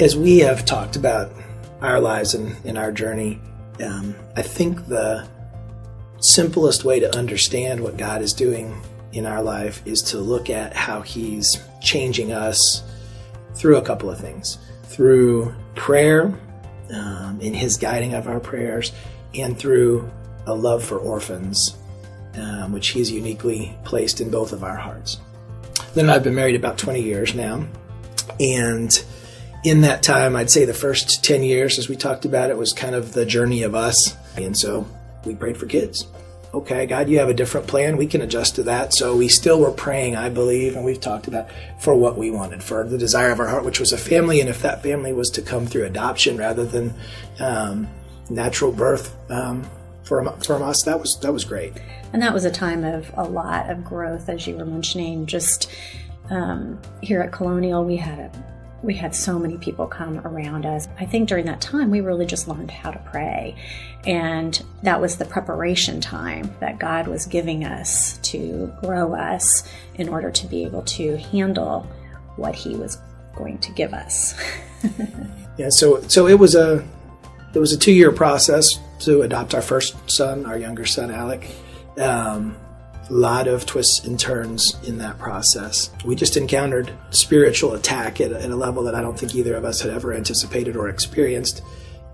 As we have talked about our lives and in our journey, I think the simplest way to understand what God is doing in our life is to look at how He's changing us through a couple of things. Through prayer, in His guiding of our prayers, and through a love for orphans, which He's uniquely placed in both of our hearts. Lynn and I have been married about 20 years now, and in that time, I'd say the first 10 years, as we talked about, it was kind of the journey of us. And so we prayed for kids. Okay, God, you have a different plan. We can adjust to that. So we still were praying, I believe, and we've talked about, for what we wanted, for the desire of our heart, which was a family. And if that family was to come through adoption rather than natural birth from us, that was great. And that was a time of a lot of growth, as you were mentioning. Just here at Colonial, we had so many people come around us. I think during that time, we really just learned how to pray. And that was the preparation time that God was giving us to grow us in order to be able to handle what He was going to give us. Yeah, so it was a 2-year process to adopt our first son, our younger son, Alec. A lot of twists and turns in that process. We just encountered spiritual attack at a level that I don't think either of us had ever anticipated or experienced.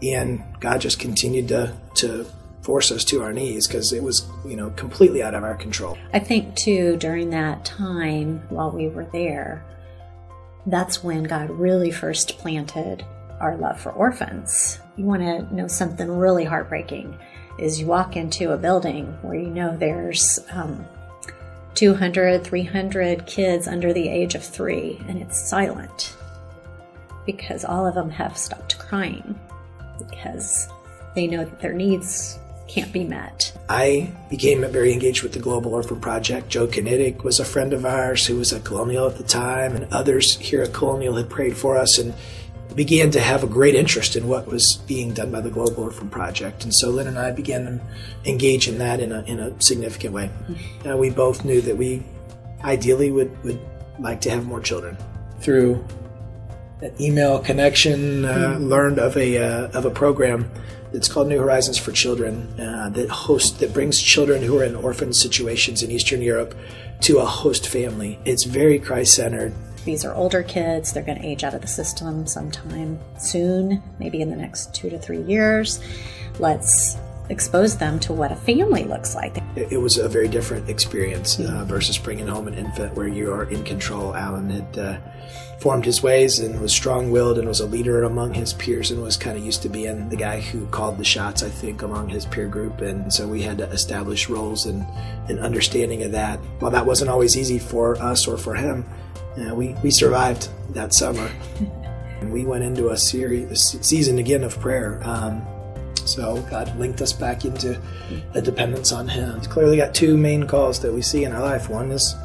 And God just continued to force us to our knees because it was, completely out of our control. I think, too, during that time while we were there, that's when God really first planted our love for orphans. You want to know something really heartbreaking is you walk into a building where there's 200, 300 kids under the age of 3, and it's silent because all of them have stopped crying because they know that their needs can't be met. I became very engaged with the Global Orphan Project. Joe Kinnitic was a friend of ours who was at Colonial at the time, and others here at Colonial had prayed for us and began to have a great interest in what was being done by the Global Orphan Project. And so Lynn and I began to engage in that in a significant way. We both knew that we ideally would like to have more children. Through an email connection, learned of a program that's called New Horizons for Children that brings children who are in orphan situations in Eastern Europe to a host family. It's very Christ-centered. These are older kids. They're going to age out of the system sometime soon, maybe in the next 2 to 3 years. Let's expose them to what a family looks like. It was a very different experience versus bringing home an infant where you are in control. Alan had formed his ways and was strong-willed and was a leader among his peers and was kind of used to being the guy who called the shots, I think, among his peer group. And so we had to establish roles and an understanding of that. While that wasn't always easy for us or for him, we survived that summer. And we went into a season again of prayer. So God linked us back into a dependence on Him. He's clearly got 2 main calls that we see in our life. One is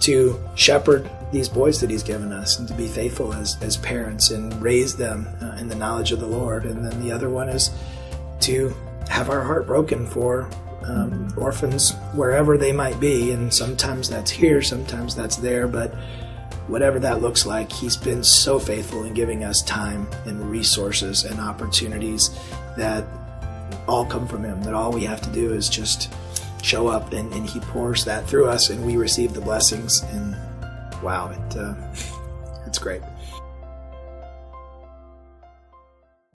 to shepherd these boys that He's given us and to be faithful as parents and raise them in the knowledge of the Lord. And then the other one is to have our heart broken for orphans wherever they might be. And sometimes that's here, sometimes that's there, but whatever that looks like, He's been so faithful in giving us time and resources and opportunities that all come from Him, that all we have to do is just show up and He pours that through us and we receive the blessings. And wow, it's great.